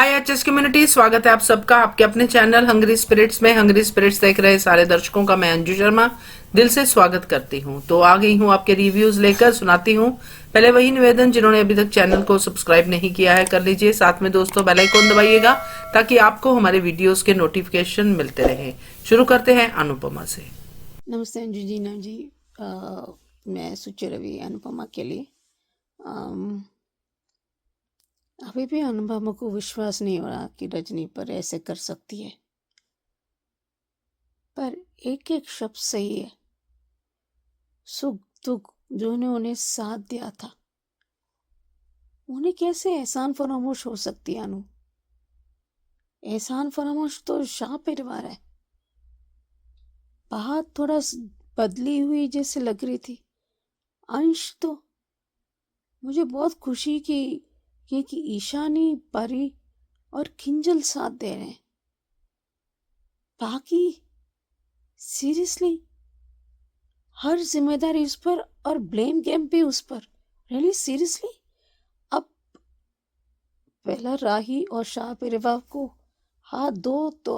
हाय HS community, स्वागत है आप सबका आपके अपने चैनल हंग्री स्पिरिट्स में। हंग्री स्पिरिट्स देख रहे सारे दर्शकों का मैं अंजू शर्मा दिल से स्वागत करती हूँ। तो आ गई हूँ आपके रिव्यूज लेकर, सुनाती हूँ। पहले वही निवेदन, जिन्होंने अभी तक चैनल को सब्सक्राइब नहीं किया है कर लीजिए। साथ में दोस्तों बेल आइकन दबाइएगा ताकि आपको हमारे वीडियोस के नोटिफिकेशन मिलते रहे। शुरू करते हैं अनुपमा से। नमस्ते अंजू जी ना जी। मैं सुचि रवि अनुपमा के लिए। अभी भी अनुपमा को विश्वास नहीं हो रहा कि रजनी पर ऐसे कर सकती है, पर एक एक शब्द सही है। सुख दुख जो ने उन्हें साथ दिया था, उन्हें कैसे एहसान फरामोश हो सकती है अनु? एहसान फरामोश तो शाह परिवार है। बात थोड़ा बदली हुई जैसे लग रही थी। अंश तो मुझे बहुत खुशी की कि ईशानी, परी और किंजल साथ दे रहे हैं। बाकी सीरियसली हर जिम्मेदारी उस पर और ब्लेम गेम भी उस पर। Really seriously? अब पहला राही और शाह परिवार को हाथ दो तो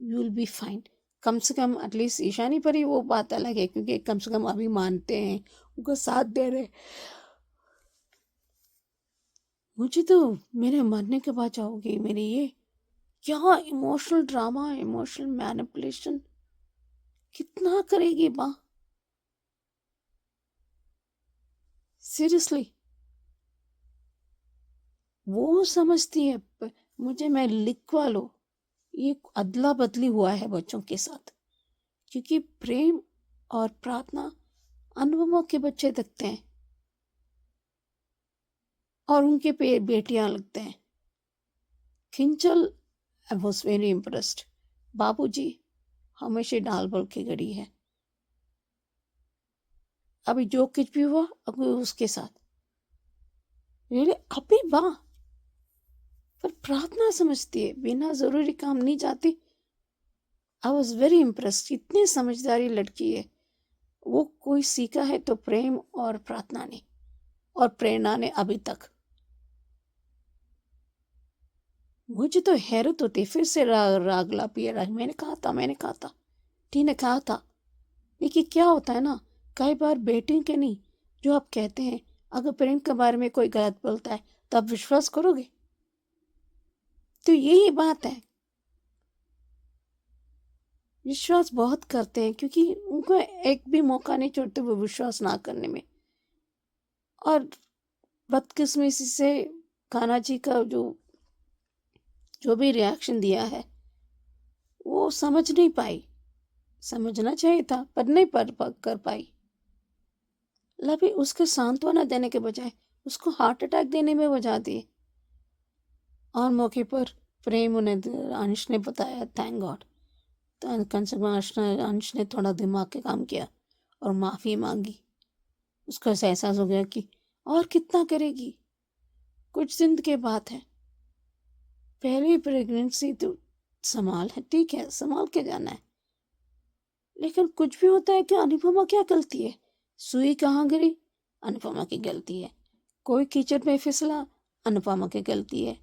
यू विल बी फाइन। कम से कम एटलीस्ट ईशानी पर ही वो बात अलग है, क्योंकि कम से कम अभी मानते हैं, उनका साथ दे रहे। मुझे तो मेरे मरने के बाद जाओगी मेरी ये क्या इमोशनल ड्रामा, इमोशनल मैनिपुलेशन कितना करेगी माँ? सीरियसली वो समझती है मुझे, मैं लिखवा लो, ये अदला बदली हुआ है बच्चों के साथ, क्योंकि प्रेम और प्रार्थना अनुपमा के बच्चे दिखते हैं और उनके बेटियां लगते हैं। किंचल आई वॉज वेरी इम्प्रेस्ड। बाबूजी हमेशा डाल बल की घड़ी है। अभी जो कुछ भी हुआ अभी उसके साथ मेरे अभी वाह, पर प्रार्थना समझती है, बिना जरूरी काम नहीं जाती। I was very impressed. इतनी समझदारी लड़की है। वो कोई सीखा है तो प्रेम और प्रार्थना ने और प्रेरणा ने अभी तक। मुझे तो हैरत होती, फिर से राग लापी राग। मैंने कहा था टी ने कहा था। लेकिन क्या होता है ना, कई बार बेटियों के नहीं, जो आप कहते हैं, अगर प्रेम के बारे में कोई गलत बोलता है तो आप विश्वास करोगे? तो यही बात है, विश्वास बहुत करते हैं क्योंकि उनको एक भी मौका नहीं छोड़ते वो विश्वास ना करने में। और बदकिस्मती से कान्हा जी का जो भी रिएक्शन दिया है वो समझ नहीं पाई। समझना चाहिए था पर नहीं कर पाई। लभी उसके सांत्वना देने के बजाय उसको हार्ट अटैक देने में वजह दी। और मौके पर प्रेम उन्हें अंश ने बताया, थैंक गॉड। तो कम से कम अंश ने थोड़ा दिमाग के काम किया और माफ़ी मांगी। उसको ऐसा एहसास हो गया कि और कितना करेगी, कुछ दिन के बाद है, पहली प्रेगनेंसी तो संभाल है, ठीक है संभाल के जाना है। लेकिन कुछ भी होता है कि अनुपमा क्या गलती है? सुई कहाँ गिरी? अनुपमा की गलती है। कोई कीचड़ में फिसला? अनुपमा की गलती है।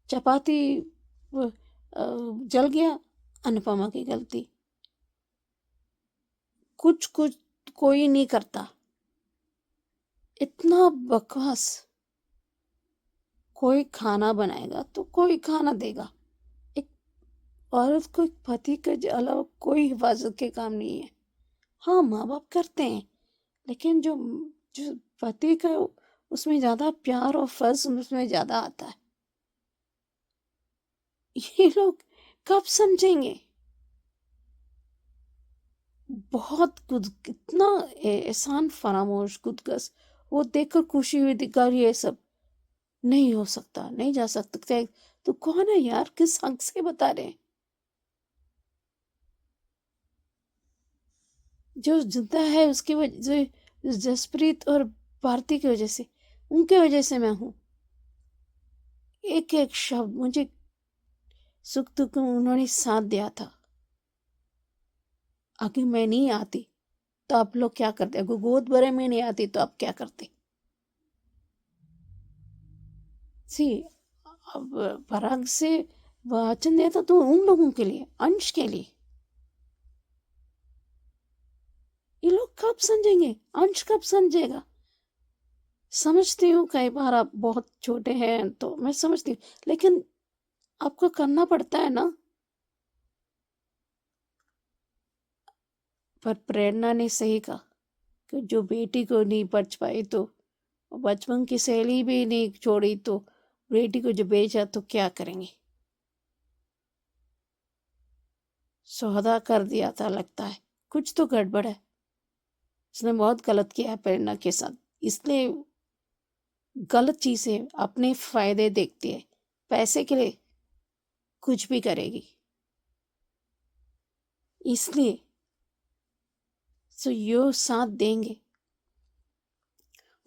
चपाती जल गया? अनुपमा की गलती। कुछ कुछ कोई नहीं करता। इतना बकवास। कोई खाना बनाएगा तो कोई खाना देगा। एक औरत को एक पति के अलावा कोई हिफाजत के काम नहीं है। हाँ माँ बाप करते हैं, लेकिन जो जो पति का उसमें ज्यादा प्यार और फर्ज उसमें ज्यादा आता है। ये लोग कब समझेंगे? बहुत कुछ कितना एहसान फरामोश खुदगर्ज। वो देखकर खुशी हुई दिखा ये सब नहीं हो सकता, नहीं जा सकता। तो कौन है यार, किस हक से बता रहे हैं? जो जिंदा है उसकी वजह से, जसप्रीत और भारती की वजह से, उनके वजह से मैं हूं। एक एक शब्द मुझे सुख दुख में उन्होंने साथ दिया था। अगर मैं नहीं आती तो आप लोग क्या करते? अगर गोद भरे में नहीं आती तो आप क्या करते? सी अब पराग से वचन दिया था तो उन लोगों के लिए, अंश के लिए। ये लोग कब समझेंगे? अंश कब समझेगा? समझती हूँ कई बार आप बहुत छोटे हैं तो मैं समझती हूँ, लेकिन आपको करना पड़ता है ना। पर प्रेरणा ने सही कहा कि जो बेटी को नहीं बच पाई तो बचपन की सहेली भी नहीं छोड़ी तो बेटी को जो बेचा तो क्या करेंगे? सौदा कर दिया था, लगता है कुछ तो गड़बड़ है। उसने बहुत गलत किया है प्रेरणा के साथ, इसलिए गलत चीजें अपने फायदे देखती है, पैसे के लिए कुछ भी करेगी। इसलिए सो यो साथ देंगे,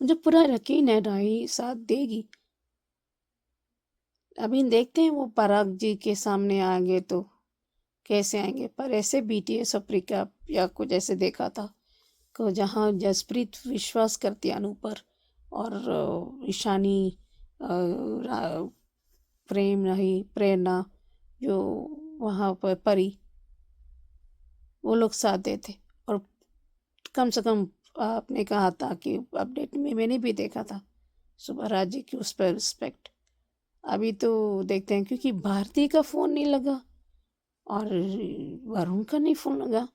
मुझे पूरा यकीन है राही साथ देगी। अभी देखते हैं वो पराग जी के सामने आएंगे तो कैसे आएंगे। पर ऐसे BTS अफ्रीका या कुछ ऐसे देखा था कि जहाँ जसप्रीत विश्वास करती है अनु पर और ईशानी प्रेम नहीं प्रेरणा जो वहाँ पर परी, वो लोग साथ देते। और कम से कम आपने कहा था कि अपडेट में मैंने भी देखा था सुबह राजी की उस पर रिस्पेक्ट। अभी तो देखते हैं क्योंकि भारती का फ़ोन नहीं लगा और वरुण का नहीं फ़ोन लगा।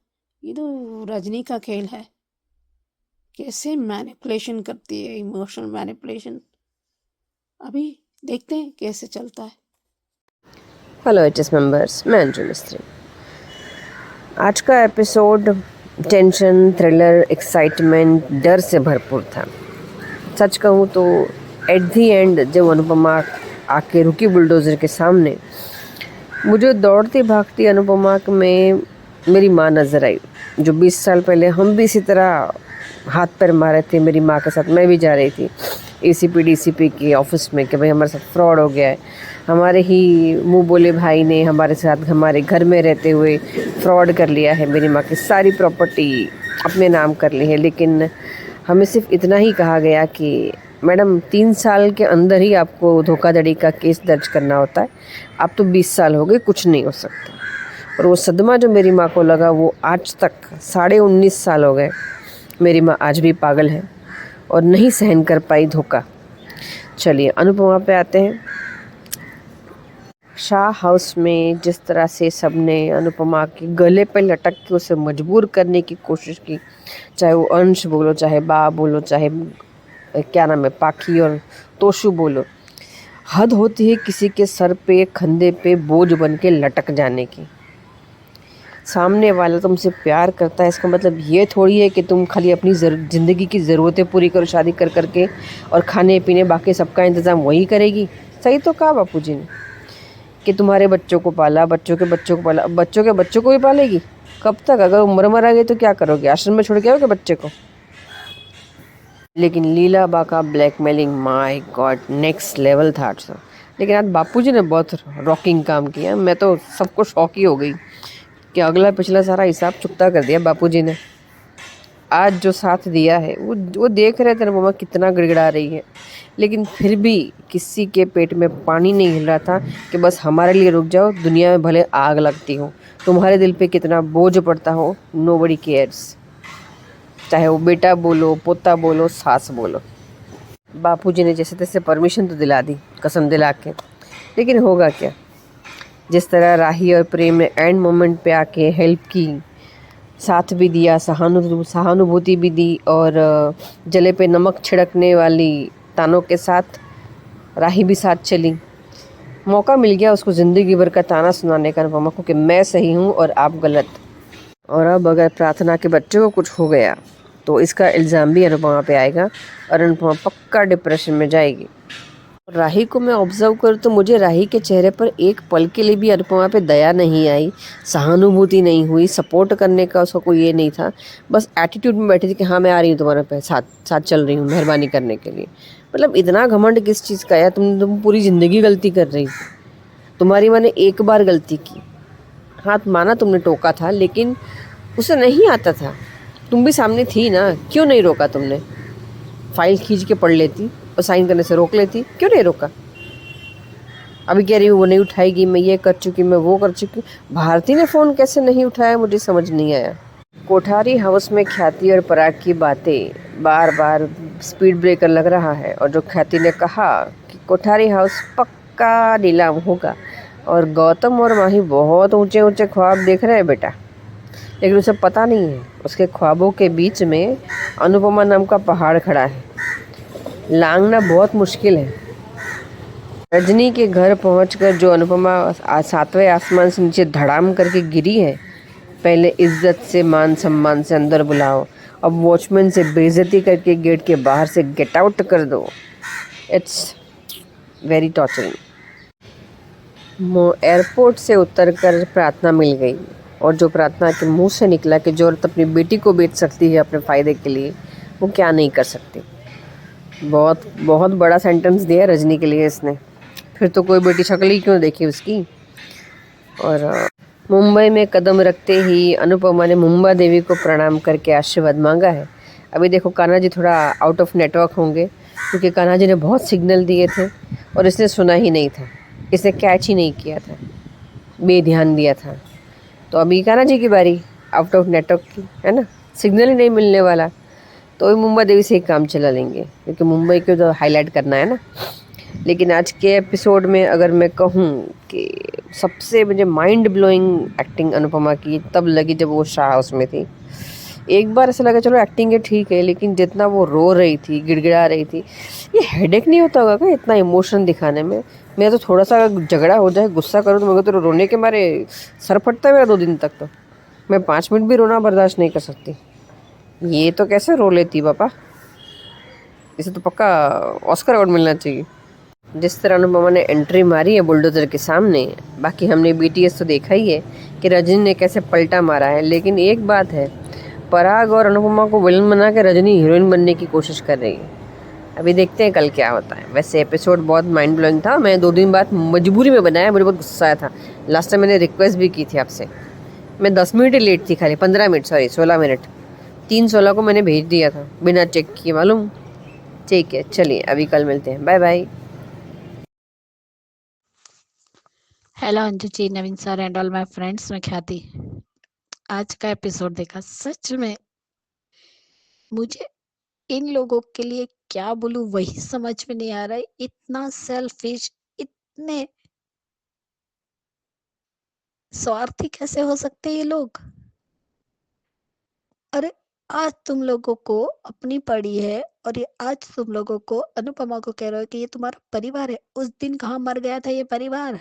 ये तो रजनी का खेल है, कैसे मैनिपुलेशन करती है, इमोशनल मैनिपुलेशन। अभी देखते हैं कैसे चलता है। हेलो HS मेंबर्स, मैं अंजू मिस्त्री। आज का एपिसोड टेंशन, थ्रिलर, एक्साइटमेंट, डर से भरपूर था। सच कहूँ तो एट दी एंड जब अनुपमा आके रुकी बुलडोज़र के सामने, मुझे दौड़ती भागती अनुपमा में मेरी माँ नज़र आई, जो 20 साल पहले हम भी इसी तरह हाथ पैर मारे थे मेरी माँ के साथ। मैं भी जा रही थी ACP DCP के ऑफिस में कि भाई हमारे साथ फ्रॉड हो गया है। हमारे ही मुंह बोले भाई ने हमारे साथ हमारे घर में रहते हुए फ्रॉड कर लिया है, मेरी माँ की सारी प्रॉपर्टी अपने नाम कर ली है। लेकिन हमें सिर्फ इतना ही कहा गया कि मैडम 3 साल के अंदर ही आपको धोखाधड़ी का केस दर्ज करना होता है, अब तो 20 साल हो गए, कुछ नहीं हो सकता। और वो सदमा जो मेरी माँ को लगा वो आज तक 19.5 साल हो गए। मेरी माँ आज भी पागल है और नहीं सहन कर पाई धोखा। चलिए अनुपमा पे आते हैं। शाह हाउस में जिस तरह से सबने अनुपमा के गले पे लटक के उसे मजबूर करने की कोशिश की, चाहे वो अंश बोलो, चाहे बा बोलो, चाहे क्या नाम है पाखी और तोशु बोलो, हद होती है किसी के सर पे कंधे पे बोझ बन के लटक जाने की। सामने वाला तुमसे प्यार करता है, इसका मतलब ये थोड़ी है कि तुम खाली अपनी ज़िंदगी की ज़रूरतें पूरी करो शादी कर करके और खाने पीने बाकी सबका इंतज़ाम वही करेगी। सही तो कहा बापूजी ने कि तुम्हारे बच्चों को पाला, बच्चों के बच्चों को पाला, अब बच्चों के बच्चों को भी पालेगी। कब तक? अगर उम्र मर आ गई तो क्या करोगे? आश्रम में छोड़ के आओगे बच्चे को? लेकिन लीला बा का blackmailing, my God, next level था आज तो। लेकिन आज बापूजी ने बहुत रॉकिंग काम किया। मैं तो सबको शौक ही हो गई कि अगला पिछला सारा हिसाब चुकता कर दिया बापूजी ने। आज जो साथ दिया है वो देख रहे थे अनुपमा कितना गिड़गिड़ा रही है, लेकिन फिर भी किसी के पेट में पानी नहीं हिल रहा था कि बस हमारे लिए रुक जाओ, दुनिया में भले आग लगती हो, तुम्हारे दिल पे कितना बोझ पड़ता हो, नोबडी केयर्स। चाहे वो बेटा बोलो, पोता बोलो, सास बोलो। बापूजी ने जैसे तैसे परमिशन तो दिला दी कसम दिला के, लेकिन होगा क्या? जिस तरह राही और प्रेम ने एंड मोमेंट पे आके हेल्प की, साथ भी दिया, सहानुभूति भी दी, और जले पे नमक छिड़कने वाली तानों के साथ राही भी साथ चली। मौका मिल गया उसको ज़िंदगी भर का ताना सुनाने का अनुपमा को कि मैं सही हूँ और आप गलत। और अब अगर प्रार्थना के बच्चे को कुछ हो गया तो इसका इल्ज़ाम भी अनुपमा पे आएगा और अनुपमा पक्का डिप्रेशन में जाएगी। राही को मैं ऑब्जर्व करूँ तो मुझे राही के चेहरे पर एक पल के लिए भी अनुपमा पे दया नहीं आई, सहानुभूति नहीं हुई, सपोर्ट करने का उसका कोई ये नहीं था। बस एटीट्यूड में बैठी थी कि हाँ मैं आ रही हूँ तुम्हारे पे, साथ चल रही हूँ मेहरबानी करने के लिए। मतलब इतना घमंड किस चीज़ का यार? तुम पूरी ज़िंदगी गलती कर रही। तुम्हारी माँ ने एक बार गलती की, हाथ माना तुमने टोका था, लेकिन उसे नहीं आता था। तुम भी सामने थी ना, क्यों नहीं रोका तुमने? फाइल खींच के पढ़ लेती और साइन करने से रोक लेती, क्यों नहीं रोका? अभी कह रही हूँ वो नहीं उठाएगी, मैं ये कर चुकी, मैं वो कर चुकी। भारती ने फ़ोन कैसे नहीं उठाया मुझे समझ नहीं आया। कोठारी हाउस में ख्याति और पराग की बातें, बार बार स्पीड ब्रेकर लग रहा है। और जो ख्याति ने कहा कि कोठारी हाउस पक्का नीलाम होगा और गौतम और माही बहुत ऊंचे ऊंचे ख्वाब देख रहे हैं बेटा, लेकिन उसे पता नहीं है उसके ख्वाबों के बीच में अनुपमा नाम का पहाड़ खड़ा है। लांघना बहुत मुश्किल है। रजनी के घर पहुंचकर जो अनुपमा सातवें आसमान से नीचे धड़ाम करके गिरी है, पहले इज्जत से मान सम्मान से अंदर बुलाओ, अब वॉचमैन से बेइज्जती करके गेट के बाहर से गेट आउट कर दो। It's very torturing. एयरपोर्ट से उतरकर प्रार्थना मिल गई, और जो प्रार्थना के मुंह से निकला कि जो औरत अपनी बेटी को बेच सकती है अपने फ़ायदे के लिए, वो क्या नहीं कर सकती। बहुत बहुत बड़ा सेंटेंस दिया रजनी के लिए इसने। फिर तो कोई बेटी शक्ल ही क्यों देखी उसकी। और मुंबई में कदम रखते ही अनुपमा ने मुंबा देवी को प्रणाम करके आशीर्वाद मांगा है। अभी देखो कान्हा जी थोड़ा आउट ऑफ नेटवर्क होंगे, क्योंकि कान्हा जी ने बहुत सिग्नल दिए थे और इसने सुना ही नहीं था, इसने कैच ही नहीं किया था, बेध्यान दिया था। तो अभी कान्हा जी की बारी आउट ऑफ नेटवर्क की, है ना, सिग्नल ही नहीं मिलने वाला, तो भी मुंबा देवी से ही काम चला लेंगे, क्योंकि मुंबई को तो हाईलाइट करना है ना। लेकिन आज के एपिसोड में अगर मैं कहूँ कि सबसे मुझे माइंड ब्लोइंग एक्टिंग अनुपमा की तब लगी जब वो शाह हाउस में थी। एक बार ऐसा लगा चलो एक्टिंग है ठीक है, लेकिन जितना वो रो रही थी, गिड़गिड़ा रही थी, ये हेडेक नहीं होता होगा क्या इतना इमोशन दिखाने में। मैं तो थोड़ा सा झगड़ा हो जाए, गुस्सा करूँ तो मेरे तो रोने के मारे सर फटता है मेरा 2 दिन तक। तो मैं 5 मिनट भी रोना बर्दाश्त नहीं कर सकती। ये तो कैसे रो लेती पापा, इसे तो पक्का ऑस्कर अवार्ड मिलना चाहिए। जिस तरह अनुपमा ने एंट्री मारी है बुलडोजर के सामने, बाकी हमने बीटीएस तो देखा ही है कि रजनी ने कैसे पलटा मारा है। लेकिन एक बात है, पराग और अनुपमा को विलन बना के रजनी हीरोइन बनने की कोशिश कर रही है। अभी देखते हैं कल क्या होता है। वैसे एपिसोड बहुत माइंड ब्लोइंग था, मैं 2 दिन बाद मजबूरी में बनाया, मुझे बहुत गुस्सा आया था। लास्ट टाइम मैंने रिक्वेस्ट भी की थी आपसे, मैं 10 मिनट ही लेट थी, खाली 15 मिनट, सॉरी 16 मिनट, 3:16 को मैंने भेज दिया था बिना चेक किए, मालूम। ठीक है चलिए, अभी कल मिलते हैं, bye bye. Hello Anju ji, Naveen sir and all my friends, मैं ख्याति। आज का एपिसोड देखा, सच में मुझे इन लोगों के लिए क्या बोलूं वही समझ में नहीं आ रहा है। इतना सेल्फिश, इतने स्वार्थी कैसे हो सकते हैं ये लोग। अरे आज तुम लोगों को अपनी पड़ी है, और ये आज तुम लोगों को अनुपमा को कह रहे हो कि ये तुम्हारा परिवार है। उस दिन कहाँ मर गया था ये परिवार,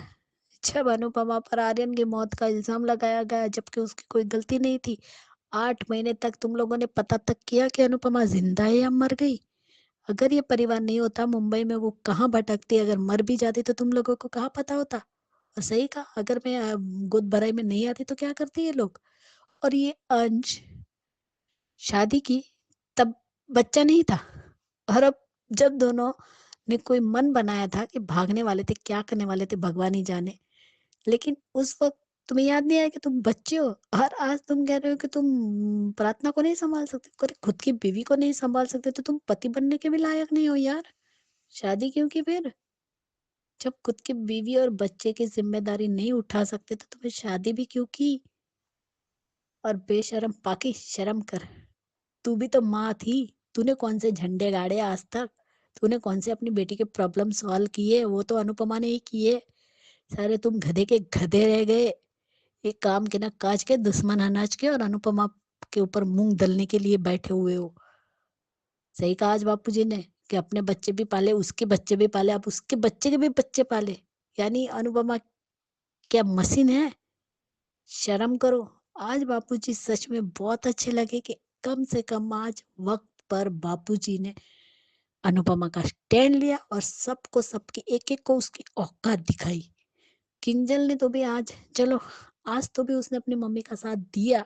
जब अनुपमा पर आर्यन की मौत का इल्जाम लगाया गया, जबकि उसकी कोई गलती नहीं थी। 8 महीने तक तुम लोगों ने पता तक किया कि अनुपमा जिंदा है या मर गई। अगर ये परिवार नहीं होता मुंबई में, वो कहाँ भटकती, अगर मर भी जाती तो तुम लोगों को कहाँ पता होता। और सही कहा, अगर मैं गोद भराई में नहीं आती तो क्या करती ये लोग। और ये अंश शादी की तब बच्चा नहीं था, और अब जब दोनों ने कोई मन बनाया था कि भागने वाले थे, क्या करने वाले थे भगवान ही जाने, लेकिन उस वक्त तुम्हें याद नहीं आया कि तुम बच्चे हो। और आज तुम कह रहे हो कि तुम प्रार्थना को नहीं संभाल सकते, अरे खुद की बीवी को नहीं संभाल सकते तो तुम पति बनने के भी लायक नहीं हो यार। शादी क्यों की फिर, जब खुद की बीवी और बच्चे की जिम्मेदारी नहीं उठा सकते तो तुम्हें शादी भी क्यों की। और बेशरम पाकी, शर्म कर। तू भी तो माँ थी, तूने कौन से झंडे गाड़े आज तक, तूने कौन से अपनी बेटी के प्रॉब्लम सॉल्व किए, वो तो अनुपमा ने ही किए। सारे तुम गधे के गधे रह गए, एक काम के ना काज के, दुश्मन अनाज के, और अनुपमा के ऊपर मूंग दलने के लिए बैठे हुए हो। सही कहा आज बापूजी ने कि अपने बच्चे भी पाले, उसके बच्चे भी पाले, अब उसके बच्चे के भी बच्चे पाले। यानी अनुपमा क्या मशीन है, शर्म करो। आज बापूजी सच में बहुत अच्छे लगे कि कम से कम आज वक्त पर बापूजी ने अनुपमा का स्टैंड लिया और सबको, सबकी एक एक को उसकी औकात दिखाई। किंजल ने तो भी आज, चलो आज तो भी उसने अपनी मम्मी का साथ दिया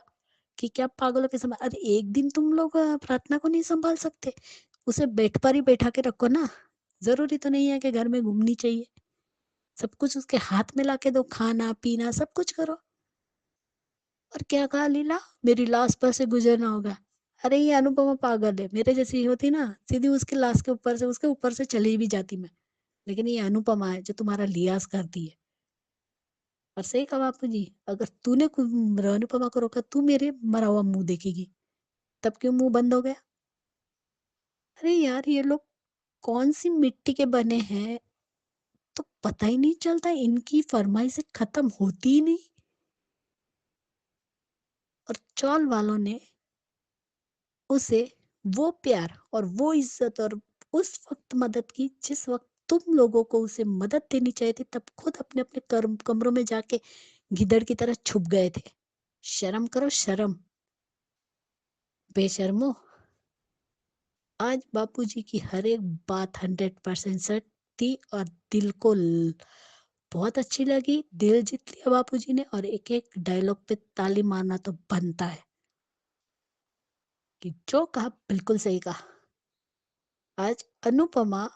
कि क्या पागलों के समान। अरे एक दिन तुम लोग प्रार्थना को नहीं संभाल सकते, उसे बेड पर ही बैठा के रखो ना। जरूरी तो नहीं है कि घर में घूमनी चाहिए, सब कुछ उसके हाथ में लाके दो, खाना पीना सब कुछ करो। और क्या कहा लीला, मेरी लाश पर से गुजरना होगा। अरे ये अनुपमा पागल है, मेरे जैसी होती ना सीधी उसके लाश के ऊपर से, उसके ऊपर से चली भी जाती मैं, लेकिन ये अनुपमा है जो तुम्हारा लिहाज करती है। और सही कहा बापू जी, अगर तूने अनुपमा को रोका, तू मेरे मरा हुआ मुंह देखेगी। तब क्यों मुंह बंद हो गया? अरे यार, ये लोग कौन सी मिट्टी के बने हैं, तो पता ही नहीं चलता, इनकी फरमाइशें खत्म होती ही नहीं। और चौल वालों ने उसे वो प्यार और वो इज्जत और उस वक्त मदद की जिस वक्त तुम लोगों को उसे मदद देनी चाहिए थी, तब खुद अपने अपने कमरों में जाके गिदड़ की तरह छुप गए थे। शर्म करो शर्म, बेशर्मो। आज बापूजी की हर एक बात 100% सच थी और दिल को बहुत अच्छी लगी। दिल जीत लिया बापूजी ने, और एक एक डायलॉग पे ताली मारना तो बनता है कि जो कहा बिल्कुल सही कहा। आज अनुपमा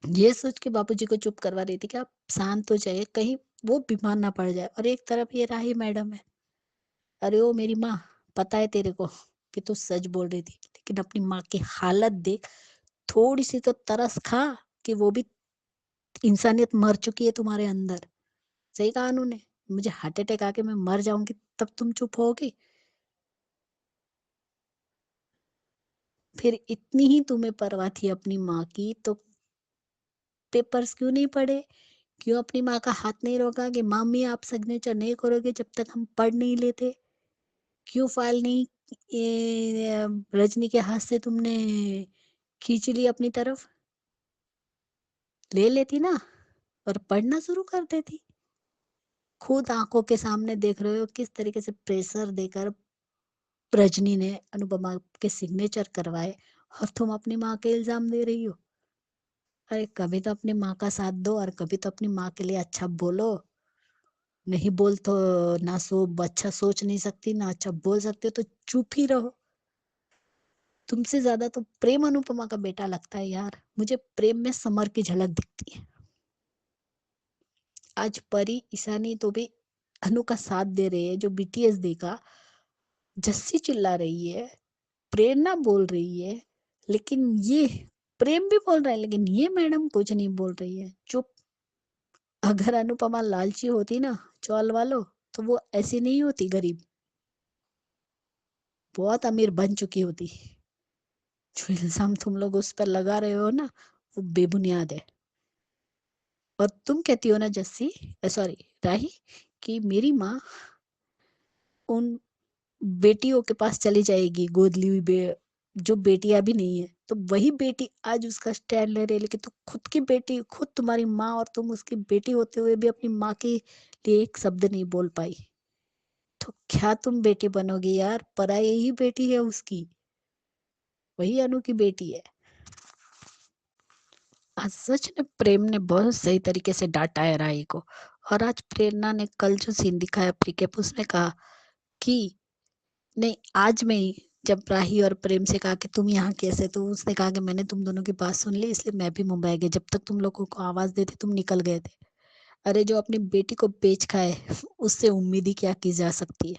ये सोच के बापूजी को चुप करवा रही थी कि आप शांत हो जाइए, कहीं वो बीमार ना पड़ जाए। और एक तरफ ये राही मैडम है, अरे ओ मेरी माँ, पता है तेरे को कि तू सच बोल रही थी, लेकिन अपनी माँ की हालत देख, थोड़ी सी तो तरस खा कि वो भी इंसानियत मर चुकी है तुम्हारे अंदर। सही कहा उन्होंने, मुझे हार्ट अटैक आके मैं मर जाऊंगी तब तुम चुप होगी? फिर इतनी ही तुम्हें परवाह थी अपनी माँ की, तो पेपर्स क्यों नहीं पढ़े? क्यों अपनी माँ का हाथ नहीं रोका कि मामी आप सिग्नेचर नहीं करोगे जब तक हम पढ़ नहीं लेते? क्यों फाइल नहीं रजनी के हाथ से तुमने खींच ली अपनी तरफ? ले लेती ना और पढ़ना शुरू कर देती। खुद आंखों के सामने देख रहे हो किस तरीके से प्रेशर देकर रजनी ने अनुपमा के सिग्नेचर करवाए, और तुम अपनी माँ के इल्जाम दे रही हो। अरे कभी तो अपनी माँ का साथ दो, और कभी तो अपनी माँ के लिए अच्छा बोलो। नहीं बोल तो ना अच्छा सोच नहीं सकती, ना अच्छा बोल सकते हो तो चुप ही रहो। तुमसे ज्यादा तो प्रेम अनुपमा का बेटा लगता है यार, मुझे प्रेम में समर की झलक दिखती है। आज परी ईशानी तो भी अनु का साथ दे रही है, जो बीटीएस देखा। जस्सी चिल्ला रही है, प्रेरणा बोल रही है, लेकिन ये प्रेम भी बोल रहा है, लेकिन ये मैडम कुछ नहीं बोल रही है, चुप। अगर अनुपमा लालची होती ना चौल वालों, तो वो ऐसी नहीं होती गरीब, बहुत अमीर बन चुकी होती। जो इल्जाम तुम लोग उस पर लगा रहे हो ना, वो बेबुनियाद है। और तुम कहती हो ना जस्सी, सॉरी राही, कि मेरी माँ उन बेटियों के पास चली जाएगी, गोद ली हुई जो बेटियां भी नहीं है, तो वही बेटी आज उसका स्टैंड ले रही है। लेकिन तो खुद की बेटी, खुद तुम्हारी माँ, और तुम उसकी बेटी होते हुए भी अपनी माँ के लिए एक शब्द नहीं बोल पाई, तो क्या तुम बेटी बनोगी यार? पराई ही बेटी है उसकी, वही अनु की बेटी है। आज सच ने प्रेम ने बहुत सही तरीके से डांटा है राही को। और आज प्रेरणा ने कल जो सीन दिखाया प्रीकेप, उसने कहा कि नहीं, आज में ही जब राही और प्रेम से कहा कि तुम यहाँ कैसे, तो उसने कहा कि मैंने तुम दोनों की बात सुन ली, इसलिए मैं भी मुंबई गई, जब तक तुम लोगों को आवाज देते तुम निकल गए थे। अरे जो अपनी बेटी को बेच खाए, उससे उम्मीद ही क्या की जा सकती है?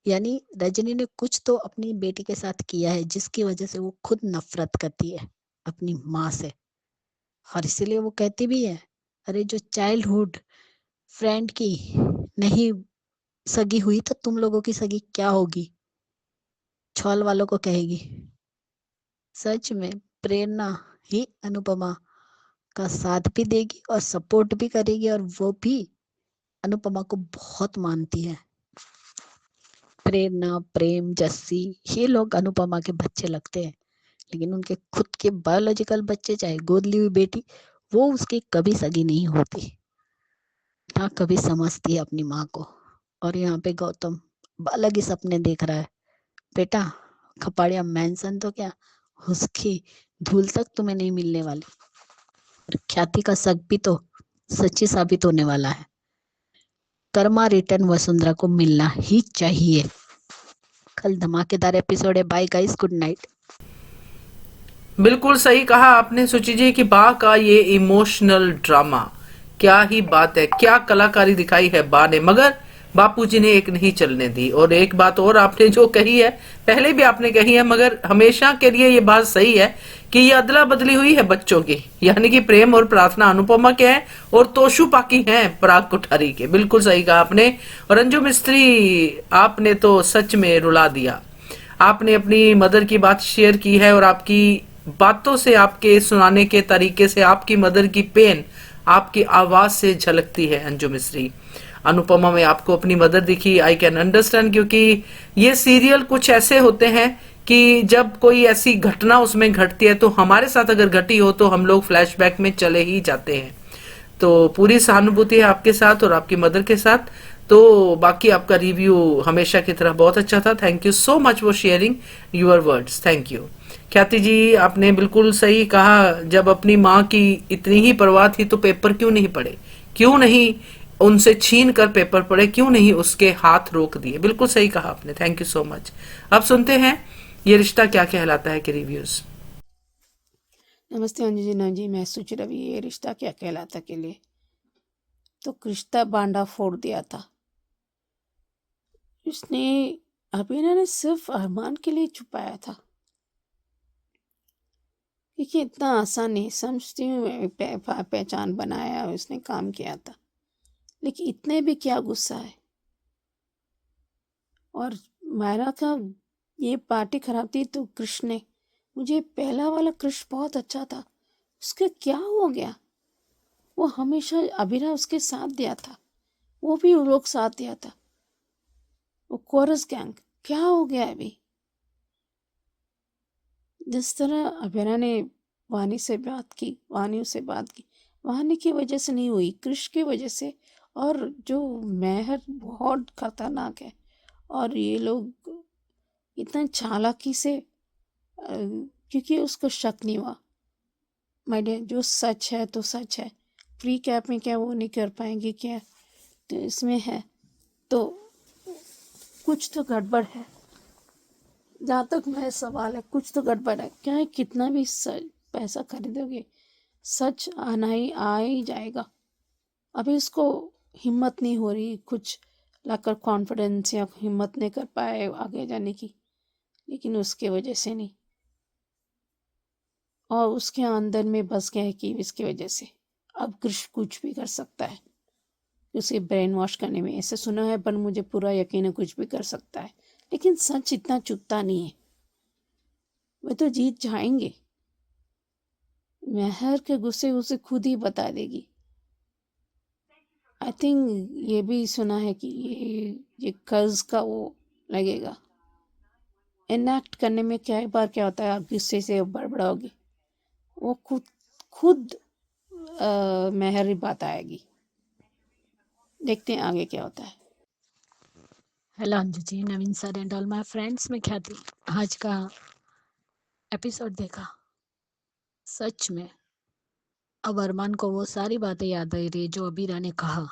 यानी रजनी ने कुछ तो अपनी बेटी के साथ किया है जिसकी वजह से वो खुद नफरत करती है अपनी माँ से। और इसीलिए वो कहती भी है, अरे जो चाइल्डहुड फ्रेंड की नहीं सगी हुई, तो तुम लोगों की सगी क्या होगी? छौल वालों को कहेगी। सच में प्रेरणा ही अनुपमा का साथ भी देगी और सपोर्ट भी करेगी, और वो भी अनुपमा को बहुत मानती है। प्रेरणा, प्रेम, जस्सी, ये लोग अनुपमा के बच्चे लगते हैं, लेकिन उनके खुद के बायोलॉजिकल बच्चे, चाहे गोद ली हुई बेटी, वो उसकी कभी सगी नहीं होती, ना कभी समझती है अपनी माँ को। और यहाँ पे गौतम अलग ही सपने देख रहा है। बेटा, खपाड़िया मेंशन तो क्या, उसकी धूल तक तुम्हें नहीं मिलने वाली। और ख्याति का शक भी तो सच्ची साबित होने वाला है। कर्मा रिटर्न वसुंधरा को मिलना ही चाहिए। कल धमाकेदार एपिसोड है। Bye guys, good night. बिल्कुल सही कहा आपने सुचि जी कि बा का ये इमोशनल ड्रामा, क्या ही बात है, क्या कलाकारी दिखाई है बा ने। मगर बापूजी ने एक नहीं चलने दी। और एक बात और आपने जो कही है, पहले भी आपने कही है, मगर हमेशा के लिए ये बात सही है कि ये अदला बदली हुई है बच्चों की, यानी कि प्रेम और प्रार्थना अनुपमा के हैं और तोशु पाकी हैं पराग कोठारी के। बिल्कुल सही कहा आपने। और अंजू मिस्त्री, आपने तो सच में रुला दिया। आपने अपनी मदर की बात शेयर की है और आपकी बातों से, आपके सुनाने के तरीके से आपकी मदर की पेन आपकी आवाज से झलकती है अंजू मिस्री। अनुपमा में आपको अपनी मदर दिखी, आई कैन अंडरस्टैंड, क्योंकि ये सीरियल कुछ ऐसे होते हैं कि जब कोई ऐसी घटना उसमें घटती है तो हमारे साथ अगर घटी हो तो हम लोग फ्लैशबैक में चले ही जाते हैं। तो पूरी सहानुभूति है आपके साथ और आपकी मदर के साथ। तो बाकी आपका रिव्यू हमेशा की तरह बहुत अच्छा था। Thank you so much for sharing your words. Thank you. ख्याति जी, आपने बिल्कुल सही कहा, जब अपनी माँ की इतनी ही परवाह थी तो पेपर क्यों नहीं पढ़े, क्यों नहीं उनसे छीन कर पेपर पढ़े, क्यों नहीं उसके हाथ रोक दिए। बिल्कुल सही कहा आपने। Thank you so much. अब सुनते हैं ये रिश्ता क्या कहलाता है के रिव्यूज। नमस्ते अंजू जी। ना जी, मैं सोच रही ये रिश्ता क्या कहलाता के लिए तो रिश्ता बांडा फोड़ दिया था इसने। अबीना ने सिर्फ अरमान के लिए छुपाया था, क्योंकि इतना आसान नहीं समझती हूँ मैं। पहचान बनाया, उसने काम किया था, लेकिन इतने भी क्या गुस्सा है। और मायरा का ये पार्टी खराब थी तो कृष्ण ने, मुझे पहला वाला कृष्ण बहुत अच्छा था, उसके क्या हो गया? वो हमेशा अभिरा उसके साथ दिया था, वो भी वो लोग साथ दिया था। वो कोरस गैंग क्या हो गया अभी? जिस तरह अभिरा ने वानी से बात की, वानी की वजह से नहीं हुई, कृष्ण की वजह से। और जो मेहर बहुत खतरनाक है, और ये लोग इतना चालाकी से क्योंकि उसको शक नहीं हुआ। माय डियर, जो सच है तो सच है। प्री कैप में क्या वो नहीं कर पाएंगे क्या? तो इसमें है तो कुछ तो गड़बड़ है। जहाँ तक मेरा सवाल है, कुछ तो गड़बड़ है। क्या है, कितना भी पैसा खरीदोगे, सच आ ही जाएगा। अभी उसको हिम्मत नहीं हो रही, कुछ लाकर कॉन्फिडेंस या हिम्मत नहीं कर पाए आगे जाने की, लेकिन उसके वजह से नहीं, और उसके अंदर में बस गया है कि इसकी वजह से अब कृष्ण कुछ भी कर सकता है उसे ब्रेन वॉश करने में। ऐसे सुना है, पर मुझे पूरा यकीन है कुछ भी कर सकता है। लेकिन सच इतना चुपता नहीं है, वे तो जीत जाएंगे। मेहर के गुस्से उसे खुद ही बता देगी। आई थिंक ये भी सुना है कि ये कर्ज का वो लगेगा। इनएक्ट करने में क्या बार क्या होता है, आप गुस्से से बड़बड़ाओगे, वो खुद मेहर ही बात आएगी। देखते हैं आगे क्या होता है। Hello Anju ji, Naveen sir and all my friends. मैं ख्याति आज का एपिसोड देखा। सच में अब अरमान को वो सारी बातें याद आई रही जो अबीरा ने कहा,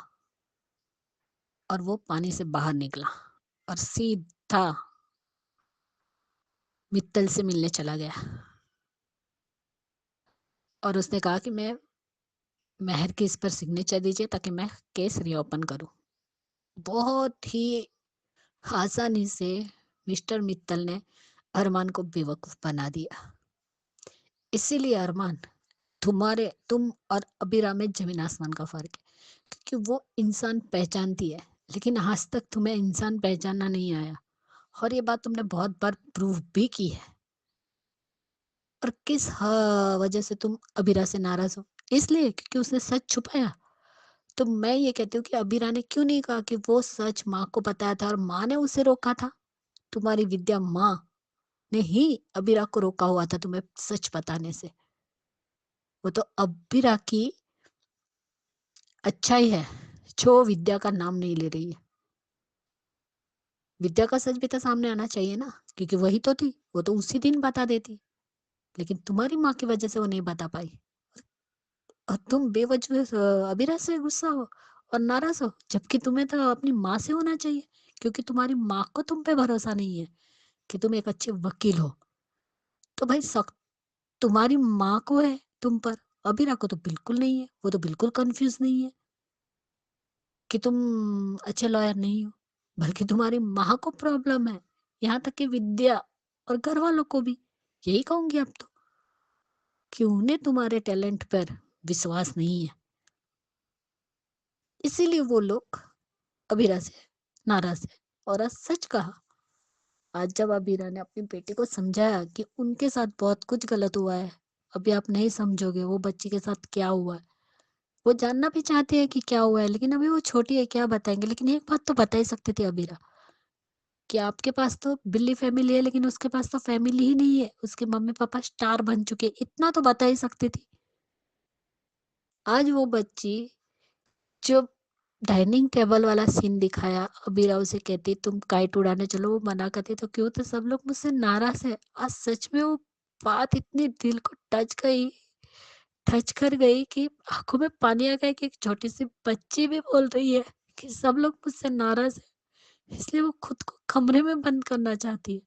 और वो पानी से बाहर निकला और सीधा मित्तल से मिलने चला गया। और उसने कहा कि मैं मेहर के इस पर सिग्नेचर दीजिए ताकि मैं केस रीओपन करूं। बहुत ही आसानी से मिस्टर मित्तल ने अरमान को बेवकूफ बना दिया। इसीलिए अरमान, तुम और अबीरा में जमीन आसमान का फर्क है, क्योंकि वो इंसान पहचानती है, लेकिन आज तक तुम्हें इंसान पहचानना नहीं आया। और ये बात तुमने बहुत बार प्रूव भी की है। और किस वजह से तुम अबीरा से नाराज हो? इसलिए क्योंकि उसने सच छुपाया। तो मैं ये कहती हूँ कि अबीरा ने क्यों नहीं कहा कि वो सच माँ को बताया था और माँ ने उसे रोका था? तुम्हारी विद्या माँ ने ही अबीरा को रोका हुआ था तुम्हें सच बताने से। वो तो अबीरा की अच्छा ही है जो विद्या का नाम नहीं ले रही है। विद्या का सच भी तो सामने आना चाहिए ना, क्योंकि वही तो थी, वो तो उसी दिन बता देती। लेकिन तुम्हारी माँ की वजह से वो नहीं बता पाई, और तुम बेवजह अबीरा से गुस्सा हो और नाराज हो, जबकि तुम्हें तो अपनी माँ से होना चाहिए, क्योंकि तुम्हारी माँ को तुम पे भरोसा नहीं है कि तुम एक अच्छे वकील हो। तो भाई शक तुम्हारी माँ को है तुम पर, अबीरा को तो बिल्कुल नहीं है। वो तो बिल्कुल कंफ्यूज नहीं है। कि तुम अच्छे लॉयर नहीं हो, बल्कि तुम्हारी माँ को प्रॉब्लम है, यहाँ तक कि विद्या और घर वालों को भी। यही कहूंगी अब तो, कि उन्हें तुम्हारे टैलेंट पर विश्वास नहीं है, इसीलिए वो लोग अबीरा से नाराज है। और आज सच कहा, आज जब अबीरा ने अपनी बेटी को समझाया कि उनके साथ बहुत कुछ गलत हुआ है, अभी आप नहीं समझोगे वो बच्ची के साथ क्या हुआ है। वो जानना भी चाहती है कि क्या हुआ है, लेकिन अभी वो छोटी है, क्या बताएंगे। लेकिन एक बात तो बता ही सकती थी अबीरा, कि आपके पास तो बिल्ली फैमिली है, लेकिन उसके पास तो फैमिली ही नहीं है, उसके मम्मी पापा स्टार बन चुके, इतना तो बता ही सकती थी। आज वो बच्ची जो डाइनिंग टेबल वाला सीन दिखाया, अबीरा उसे कहती तुम काइट उड़ाने चलो, वो मना करती तो क्यों, तो सब लोग मुझसे नाराज है। आज सच में वो बात इतनी दिल को टच कर गई कि आंखों में पानी आ गया, कि एक छोटी सी बच्ची भी बोल रही है कि सब लोग मुझसे नाराज है, इसलिए वो खुद को कमरे में बंद करना चाहती है।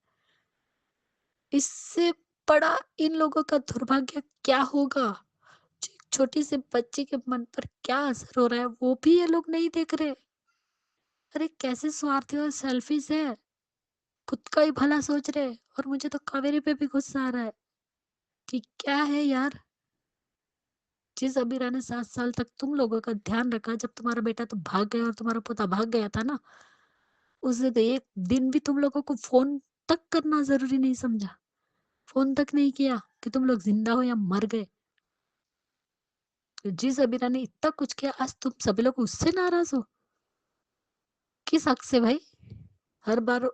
इससे बड़ा इन लोगों का दुर्भाग्य क्या होगा। जो एक छोटी सी बच्ची के मन पर क्या असर हो रहा है, वो भी ये लोग नहीं देख रहे। अरे कैसे स्वार्थी और सेल्फिश है, खुद का ही भला सोच रहे। और मुझे तो कावेरी पे भी गुस्सा आ रहा है कि क्या है यार, जिस अबीरा ने 7 साल तक तुम लोगों का ध्यान रखा, जब तुम्हारा बेटा तो भाग गया और तुम्हारा पोता भाग गया था ना, उस दिन एक दिन भी तुम लोगों को फोन तक करना जरूरी नहीं समझा, फोन तक नहीं किया कि तुम लोग जिंदा हो या मर गए। जिस अबीरा ने इतना कुछ किया, आज तुम सभी लोग उससे नाराज हो, किस हक से भाई। हर बार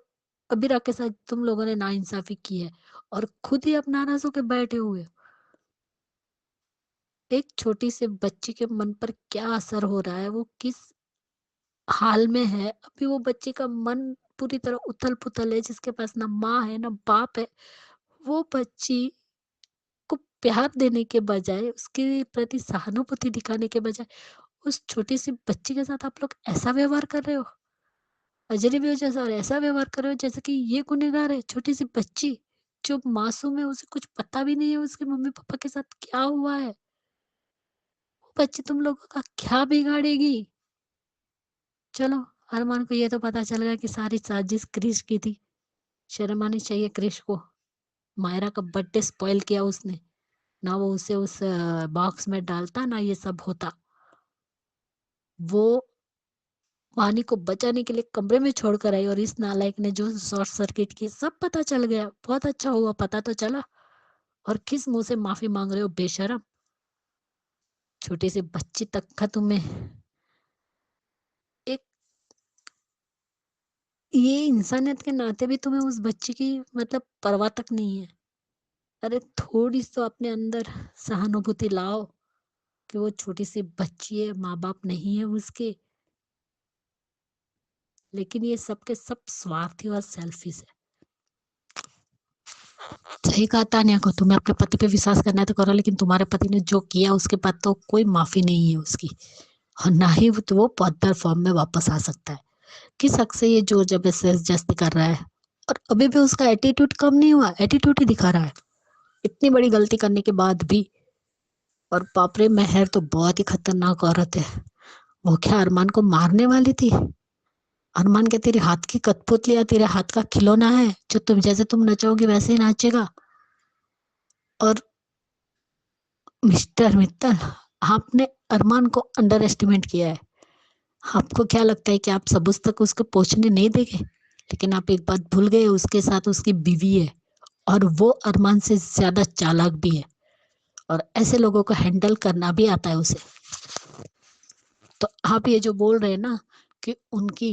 अबीरा के साथ तुम लोगों ने नाइंसाफी की है, और खुद ही अब नाराज होकर बैठे हुए हो। एक छोटी सी बच्ची के मन पर क्या असर हो रहा है, वो किस हाल में है, अभी वो बच्ची का मन पूरी तरह उथल पुथल है, जिसके पास ना माँ है ना बाप है। वो बच्ची को प्यार देने के बजाय, उसके प्रति सहानुभूति दिखाने के बजाय, उस छोटी सी बच्ची के साथ आप लोग ऐसा व्यवहार कर रहे हो, अजनबी हो जैसा, और ऐसा व्यवहार कर रहे हो जैसे कि ये गुनहगार है। छोटी सी बच्ची जो मासूम है, उसे कुछ पता भी नहीं है उसके मम्मी पापा के साथ क्या हुआ है। वो बच्ची तुम लोगों का क्या बिगाड़ेगी। चलो, अरमान को ये तो पता चल गया कि सारी साजिश क्रिश की थी। शर्म आनी चाहिए क्रिश को, मायरा का बर्थडे स्पॉइल किया उसने। ना वो उसे उस बॉक्स में डालता, ना ये सब होता। वो वानी को बचाने के लिए कमरे में छोड़कर आई, और इस नालायक ने जो शॉर्ट सर्किट की, सब पता चल गया। बहुत अच्छा हुआ पता तो चला। और किस मुंह से माफी मांग रहे हो बेशरम। छोटी सी बच्ची तक का तुम्हें एक, ये इंसानियत के नाते भी तुम्हें उस बच्ची की मतलब परवाह तक नहीं है। अरे थोड़ी सी तो अपने अंदर सहानुभूति लाओ, कि वो छोटी सी बच्ची है, माँ बाप नहीं है उसके। लेकिन ये सब के सब स्वार्थी और सेल्फिश है। सही कहा तान्या को, तुम्हें अपने पति पे विश्वास करना है तो करो, लेकिन तुम्हारे पति ने जो किया उसके बाद तो कोई माफी नहीं है उसकी, और ना ही वो पॉदर फॉर्म में वापस आ सकता है। किस हक से ये जोर जबरदस्ती कर रहा है। और अभी भी उसका एटीट्यूड कम नहीं हुआ, एटीट्यूड ही दिखा रहा है इतनी बड़ी गलती करने के बाद भी। और बाप रे, मेहर तो बहुत ही खतरनाक औरत है। वो क्या अरमान को मारने वाली थी। अरमान के तेरे हाथ की कठपुतलियां तेरे हाथ का खिलौना है, जो तुम जैसे तुम नचाओगे वैसे ही नाचेगा। और मिस्टर मित्तल, आपने अरमान को अंडर एस्टिमेट किया है। आपको क्या लगता है कि आप सबूत तक उसको पहुंचने नहीं देंगे, लेकिन आप एक बात भूल गए, उसके साथ उसकी बीवी है, और वो अरमान से ज्यादा चालाक भी है, और ऐसे लोगों को हैंडल करना भी आता है उसे। तो आप ये जो बोल रहे हैं ना, कि उनकी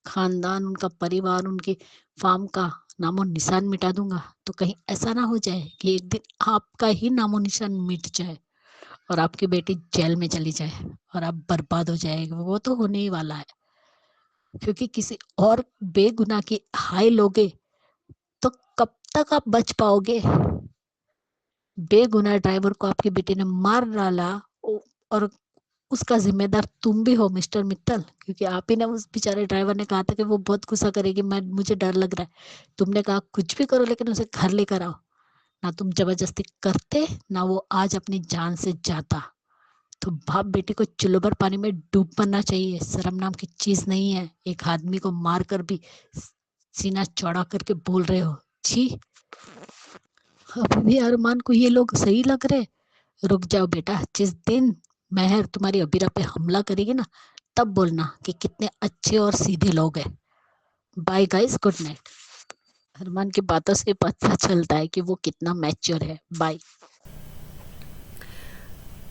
खानदान, उनका परिवार, उनकी फार्म का नामो निशान मिटा दूंगा, तो कहीं ऐसा ना हो जाए कि एक दिन आपका ही नामो निशान मिट जाए, और आपकी बेटी जेल में चली जाए, और आप बर्बाद हो जाएगा। वो तो होने ही वाला है, क्योंकि किसी और बेगुनाह की हाय लोगे तो कब तक आप बच पाओगे। बेगुनाह ड्राइवर को आपकी बेटी ने मार डाला, और उसका जिम्मेदार तुम भी हो मिस्टर मित्तल, क्योंकि आप ही ने, उस बेचारे ड्राइवर ने कहा था कि वो बहुत गुस्सा करेगी, मुझे डर लग रहा है। तुमने कहा कुछ भी करो, लेकिन उसे घर लेकर आओ। ना तुम जबरदस्ती करते, ना वो आज अपनी जान से जाता। तो बाप बेटे को चुल्लू भर पानी में डूब मरना चाहिए। शर्म नाम की चीज नहीं है। एक आदमी को मार कर भी सीना चौड़ा करके बोल रहे हो, छी। अभी भी अरमान को ये लोग सही लग रहे। रुक जाओ बेटा, जिस दिन मेहर तुम्हारी अबीरा पे हमला करेगी ना, तब बोलना कि कितने अच्छे और सीधे लोग हैं। Bye guys, good night. Arman की बातों से पता चलता है कि वो कितना मैच्योर है। बाय।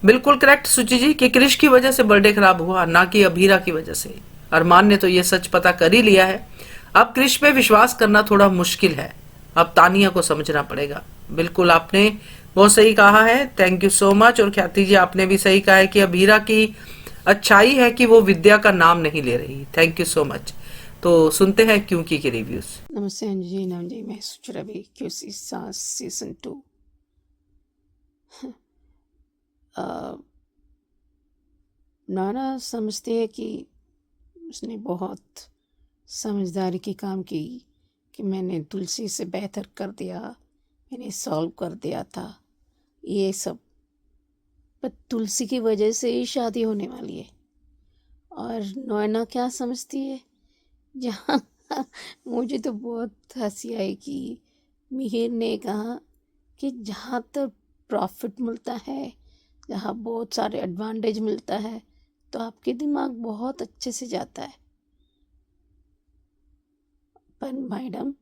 बिल्कुल करेक्ट सुचि जी कि क्रिश की वजह से बर्थडे खराब हुआ, ना कि अभीरा की वजह से। अरमान ने तो ये सच पता कर ही लिया है। अब क्रिश पे विश्वास करना थोड़ा मुश्किल है। अब तानिया को समझना पड़ेगा। बिल्कुल आपने बहुत सही कहा है। Thank you so much. और ख्याति जी आपने भी सही कहा है कि अभीरा की अच्छाई है कि वो विद्या का नाम नहीं ले रही। Thank you so much. तो सुनते हैं क्योंकि के रिव्यूज। नमस्ते अंजू जी, नाम जी, मैं सुचरवि क्यूसी सास सीजन 2। नाना समझती है कि उसने बहुत समझदारी की काम की कि मैंने तुलसी से बेहतर कर दिया, मैंने सॉल्व कर दिया था ये सब, पर तुलसी की वजह से ही शादी होने वाली है। और नैना क्या समझती है, जहाँ मुझे तो बहुत हंसी आई कि मिहिर ने कहा कि जहाँ तक प्रॉफिट मिलता है, जहाँ बहुत सारे एडवांटेज मिलता है, तो आपके दिमाग बहुत अच्छे से जाता है। पर मैडम,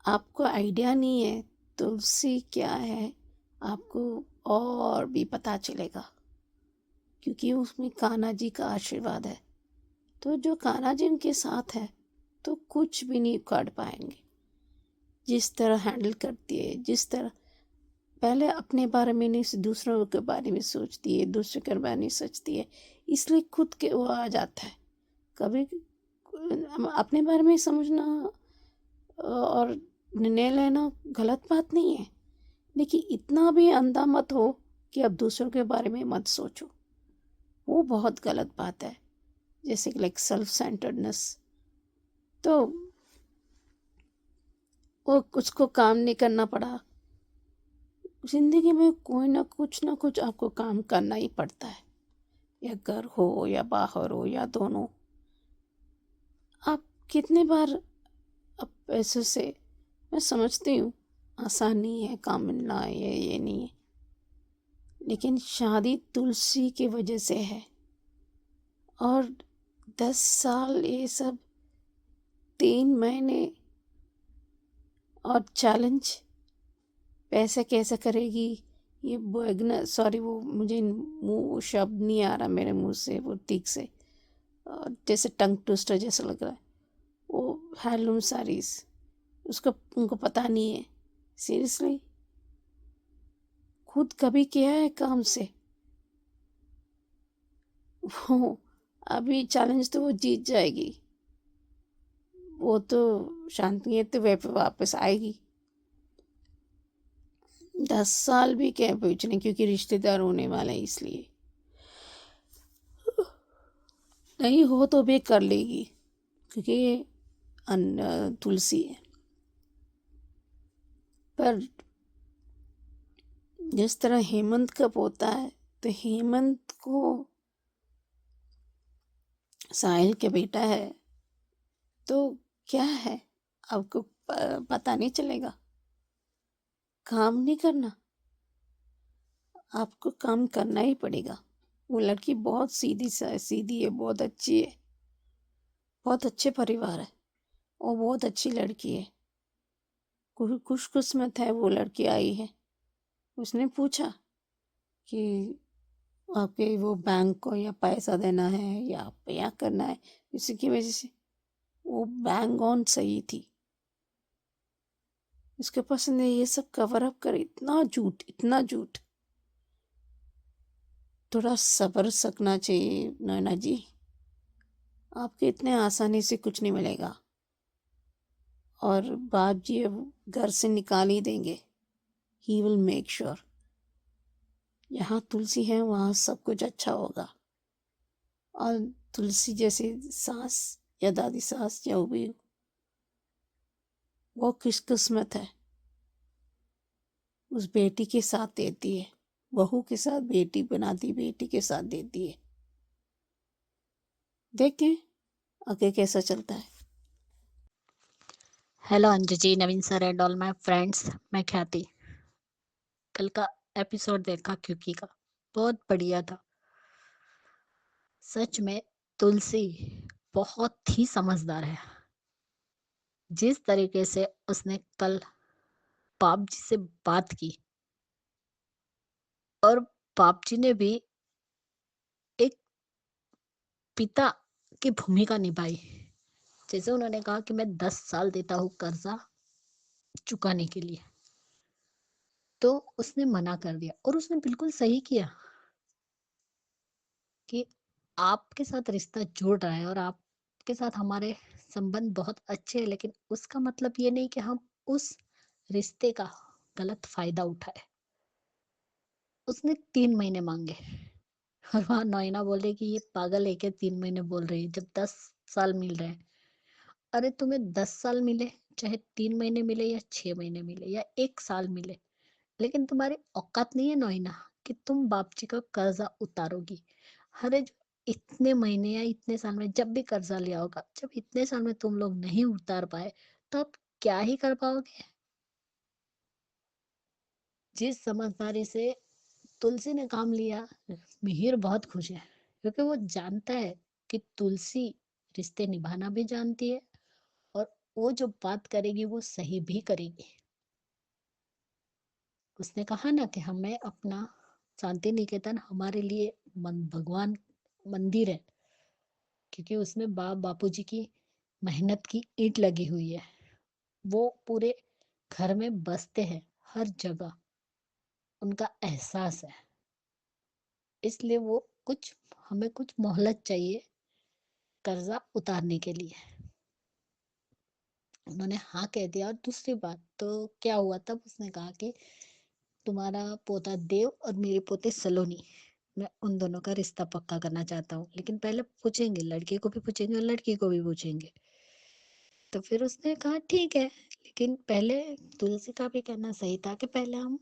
आपको आइडिया नहीं है तुलसी क्या है, आपको और भी पता चलेगा, क्योंकि उसमें कान्हा जी का आशीर्वाद है। तो जो कान्हा जी उनके साथ है तो कुछ भी नहीं उखाड़ पाएंगे। जिस तरह हैंडल करती है, जिस तरह पहले अपने बारे में नहीं, दूसरों के बारे में सोचती है, दूसरे के बारे में सोचती है, इसलिए खुद के वो आ जाता है। कभी अपने बारे में समझना और निर्णय लेना गलत बात नहीं है, लेकिन इतना भी अंधा मत हो कि अब दूसरों के बारे में मत सोचो, वो बहुत गलत बात है। जैसे कि लाइक सेल्फ सेंटर्डनेस, तो वो उसको काम नहीं करना पड़ा। जिंदगी में कोई ना कुछ आपको काम करना ही पड़ता है, या घर हो या बाहर हो या दोनों। आप कितने बार, अब पैसों से मैं समझती हूँ आसान नहीं है काम मिलना, ये नहीं है, लेकिन शादी तुलसी की वजह से है। और 10 साल ये सब, 3 महीने और चैलेंज, पैसे कैसे करेगी ये बोगना, सॉरी वो मुझे मुंह शब्द नहीं आ रहा मेरे मुंह से, वो ठीक से जैसे टंग ट्विस्टर जैसा लग रहा है। वो हैंडलूम साड़ीज, उसका उनको पता नहीं है। सीरियसली खुद कभी किया है काम से वो, अभी चैलेंज तो वो जीत जाएगी, वो तो शांति तो वे पे वापस आएगी। 10 साल भी क्या पूछने, क्योंकि रिश्तेदार होने वाले हैं, इसलिए नहीं हो तो भी कर लेगी, क्योंकि ये तुलसी है। पर जिस तरह हेमंत का पोता है, तो हेमंत को साहिल के बेटा है, तो क्या है, आपको पता नहीं चलेगा। काम नहीं करना, आपको काम करना ही पड़ेगा। वो लड़की बहुत सीधी है, बहुत अच्छी है, बहुत अच्छे परिवार है, और बहुत अच्छी लड़की है। खुशकिस्मत है वो लड़की आई है। उसने पूछा कि आपके वो बैंक को या पैसा देना है या क्या करना है, इसी की वजह से वो बैंक ऑन सही थी। इसके पास ने ये सब कवर अप कर, इतना झूठ, इतना झूठ। थोड़ा सब्र सकना चाहिए नैना जी, आपके इतने आसानी से कुछ नहीं मिलेगा। और बाप जी अब घर से निकाल ही देंगे, ही विल मेक श्योर। यहाँ तुलसी है वहाँ सब कुछ अच्छा होगा। और तुलसी जैसी सास या दादी सास या भी, वो खुशकिस्मत है, उस बेटी के साथ देती है, बहू के साथ बेटी बनाती, बेटी के साथ देती है। देखें आगे कैसा चलता है। Hello Anju ji, Naveen sir and all my friends, मैं ख्याति। कल का एपिसोड देखा क्यूकी का, बहुत बढ़िया था। सच में तुलसी बहुत ही समझदार है। जिस तरीके से उसने कल पाप जी से बात की और पाप जी ने भी एक पिता की भूमिका निभाई। जैसे उन्होंने कहा कि मैं 10 साल देता हूँ कर्जा चुकाने के लिए, तो उसने मना कर दिया और उसने बिल्कुल सही किया कि आपके साथ रिश्ता जुड़ रहा है और आपके साथ हमारे संबंध बहुत अच्छे हैं, लेकिन उसका मतलब ये नहीं कि हम उस रिश्ते का गलत फायदा उठाए। उसने 3 महीने मांगे और वहां नोइना बोले कि ये पागल है क्या, 3 महीने बोल रही है जब 10 साल मिल रहे हैं। अरे तुम्हें 10 साल मिले, चाहे 3 महीने मिले या 6 महीने मिले या 1 साल मिले, लेकिन तुम्हारी औकात नहीं है नोइना कि तुम बाप जी का कर्जा उतारोगी। अरे जो इतने महीने या इतने साल में जब भी कर्जा लिया होगा, जब इतने साल में तुम लोग नहीं उतार पाए, तो अब क्या ही कर पाओगे। जिस समझदारी से तुलसी ने काम लिया, मिहिर बहुत खुश है, क्योंकि वो जानता है कि तुलसी रिश्ते निभाना भी जानती है और वो जो बात करेगी वो सही भी करेगी। उसने कहा ना कि हमें अपना शांति निकेतन हमारे लिए भगवान मंदिर है, क्योंकि उसमें बापूजी की मेहनत की ईंट लगी हुई है। वो पूरे घर में बसते हैं, हर जगह उनका एहसास है। इसलिए वो कुछ हमें कुछ मोहलत चाहिए कर्जा उतारने के लिए। उन्होंने हाँ कह दिया। और दूसरी बात तो क्या हुआ, तब उसने कहा कि तुम्हारा पोता देव और मेरे पोते सलोनी, मैं उन दोनों का रिश्ता पक्का करना चाहता हूँ, लेकिन पहले पूछेंगे, लड़के को भी पूछेंगे और लड़की को भी पूछेंगे। तो फिर उसने कहा ठीक है, लेकिन पहले तुलसी का भी कहना सही था कि पहले हम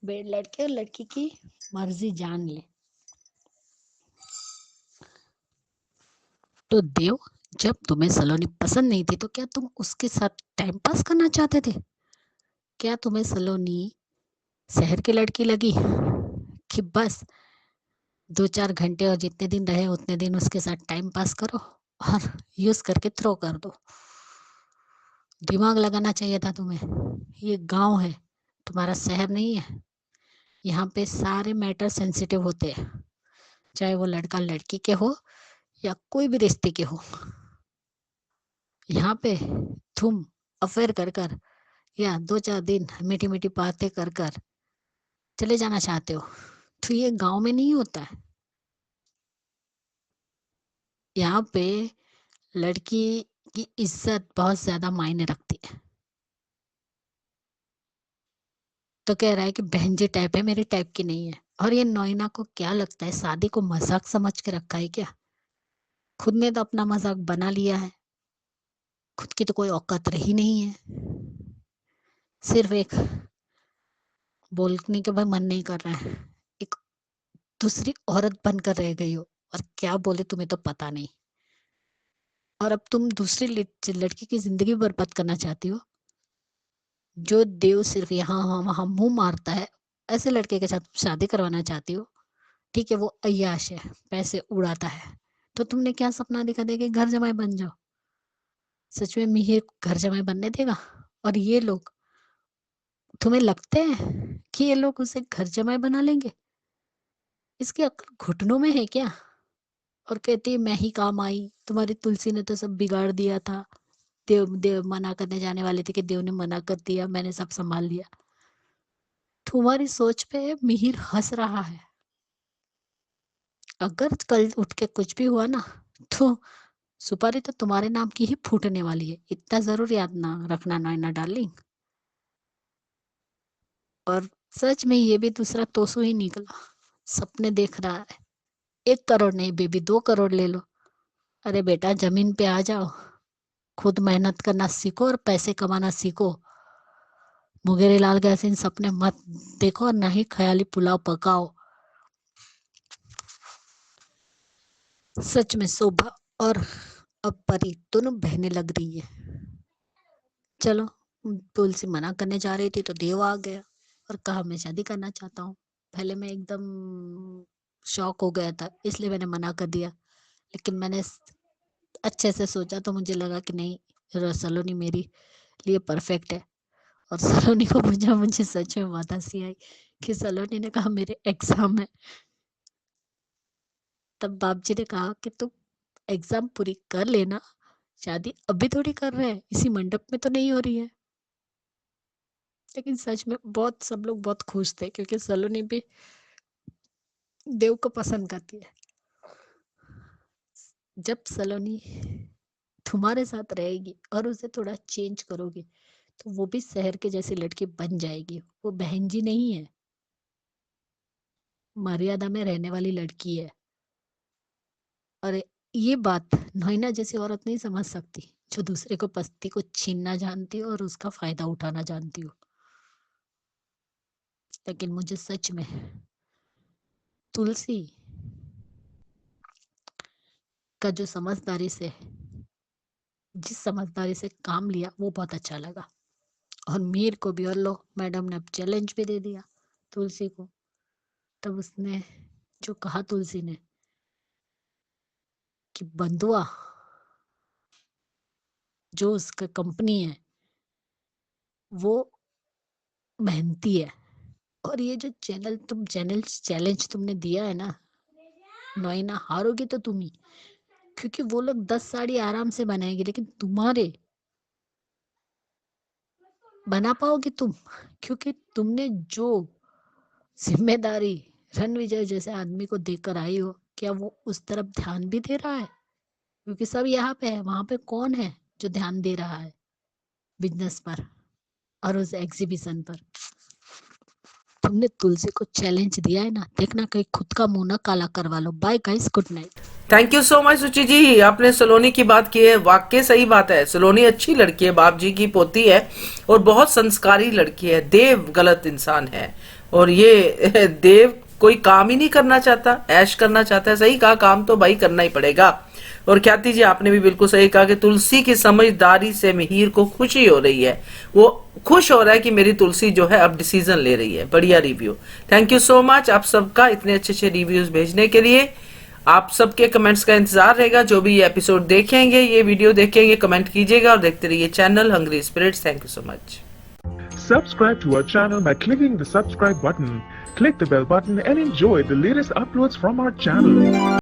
लड़के और लड़की की मर्जी जान ले। तो देव, जब तुम्हें सलोनी पसंद नहीं थी तो क्या तुम उसके साथ टाइम पास करना चाहते थे? क्या तुम्हें सलोनी शहर की लड़की लगी कि बस 2-4 घंटे और जितने दिन रहे उतने दिन उसके साथ टाइम पास करो और यूज करके थ्रो कर दो? दिमाग लगाना चाहिए था तुम्हें। ये गांव है, तुम्हारा शहर नहीं है। यहाँ पे सारे मैटर सेंसिटिव होते हैं, चाहे वो लड़का लड़की के हो या कोई भी रिश्ते के हो। यहाँ पे तुम अफेयर कर कर या 2-4 दिन मीठी मीठी बातें कर कर चले जाना चाहते हो, तो ये गांव में नहीं होता है। यहाँ पे लड़की की इज्जत बहुत ज्यादा मायने रखती है। तो कह रहा है कि बहन जी टाइप है, मेरे टाइप की नहीं है। और ये नोइना को क्या लगता है, शादी को मजाक समझ के रखा है क्या? खुद ने तो अपना मजाक बना लिया है, खुद की तो कोई औकात रही नहीं है। सिर्फ एक बोलने के बाद मन नहीं कर रहा है, एक दूसरी औरत बनकर रह गई हो और क्या बोले तुम्हें तो पता नहीं। और अब तुम दूसरी लड़की की जिंदगी बर्बाद करना चाहती हो। जो देव सिर्फ यहाँ वहां मुंह मारता है, ऐसे लड़के के साथ शादी करवाना चाहती हो। ठीक है, वो अय्याश है, पैसे उड़ाता है, तो तुमने क्या सपना दिखा दे कि घर जमाई बन जाओ? सच में मिहिर घर जमाई बनने देगा? और ये लोग, तुम्हें लगते हैं कि ये लोग उसे घर जमाई बना लेंगे? इसकी अक्ल घुटनों में है क्या? और कहती है मैं ही काम आई, तुम्हारी तुलसी ने तो सब बिगाड़ दिया था। देव देव मना करने जाने वाले थे कि देव ने मना कर दिया, मैंने सब संभाल लिया। तुम्हारी सोच पे मिहिर हंस रहा है। अगर कल उठ के कुछ भी हुआ ना, तो सुपारी तो तुम्हारे नाम की ही फूटने वाली है, इतना जरूर याद ना रखना नैना डार्लिंग। और सच में ये भी दूसरा तोसू ही निकला, सपने देख रहा है। 1 करोड़ नहीं बेबी, 2 करोड़ ले लो। अरे बेटा जमीन पे आ जाओ, खुद मेहनत करना सीखो और पैसे कमाना सीखो। मुंगेरी लाल गैस इन सपने मत देखो और ना ही ख्याली पुलाव पकाओ। सच में शोभा और अब परी दोनों बहने लग रही है। चलो, तुलसी मना करने जा रही थी तो देव आ गया और कहा मैं शादी करना चाहता हूँ। पहले मैं एकदम शॉक हो गया था, इसलिए मैंने मना कर दिया। लेकिन मैंने अच्छे से सोचा तो मुझे लगा कि नहीं, सलोनी मेरी लिए परफेक्ट है। और सलोनी को मुझे सच में बहुत हंसी आई कि सलोनी ने कहा मेरे एग्जाम है। तब बाप जी ने कहा कि तुम एग्जाम पूरी कर लेना, शादी अभी थोड़ी कर रहे हैं, इसी मंडप में तो नहीं हो रही है। लेकिन सच में बहुत सब लोग बहुत खुश थे क्योंकि सलोनी भी देव को पसंद करती है। जब सलोनी तुम्हारे साथ रहेगी और उसे थोड़ा चेंज करोगे तो वो भी शहर के जैसी लड़की बन जाएगी। वो बहन जी नहीं है, मर्यादा में रहने वाली लड़की है। और ये बात नोइना जैसी औरत नहीं समझ सकती, जो दूसरे को पति को छीनना जानती हो और उसका फायदा उठाना जानती हो। लेकिन मुझे सच में तुलसी का जो जिस समझदारी से काम लिया वो बहुत अच्छा लगा। और मीर को भी, और लो मैडम ने अब चैलेंज भी दे दिया तुलसी को। तब उसने जो कहा तुलसी ने कि बंधुआ जो उसका कंपनी है वो मेहनती है, और ये जो चैलेंज तुमने दिया है ना नोइना, हारोगी तो तुम ही, क्योंकि वो लोग 10 साड़ी आराम से बनाएंगे लेकिन तुम्हारे बना पाओगे तुम, क्योंकि तुमने जो जिम्मेदारी रणविजय जैसे आदमी को देकर आई हो, क्या वो उस तरफ ध्यान भी दे रहा है? क्योंकि सब यहाँ पे है, वहां पे कौन है जो ध्यान दे रहा है बिजनेस पर और उस एग्जीबिशन पर? तुमने तुलसी को चैलेंज दिया है ना, देखना कहीं खुद का मुंह ना काला करवा लो। Bye guys, good night. Thank you so much Suchi ji, आपने सलोनी की बात की है, वाकई सही बात है। सलोनी अच्छी लड़की है, बाप जी की पोती है और बहुत संस्कारी लड़की है। देव गलत इंसान है और ये देव कोई काम ही नहीं करना चाहता, ऐश करना चाहता है। सही कहा, काम तो भाई करना ही पड़ेगा। और ख्याति जी आपने भी बिल्कुल सही कहा कि तुलसी की समझदारी से मिहिर को खुशी हो रही है, वो खुश हो रहा है कि मेरी तुलसी जो है अब डिसीजन ले रही है। बढ़िया review, thank you so much आप सबका इतने अच्छे अच्छे रिव्यूज भेजने के लिए। आप सबके कमेंट्स का इंतजार रहेगा। जो भी ये एपिसोड देखेंगे, ये वीडियो देखेंगे, कमेंट कीजिएगा और देखते रहिए channel hungry spirits. Thank you so much. Subscribe to our channel by clicking the subscribe button. Click the bell button and enjoy the latest uploads from our channel.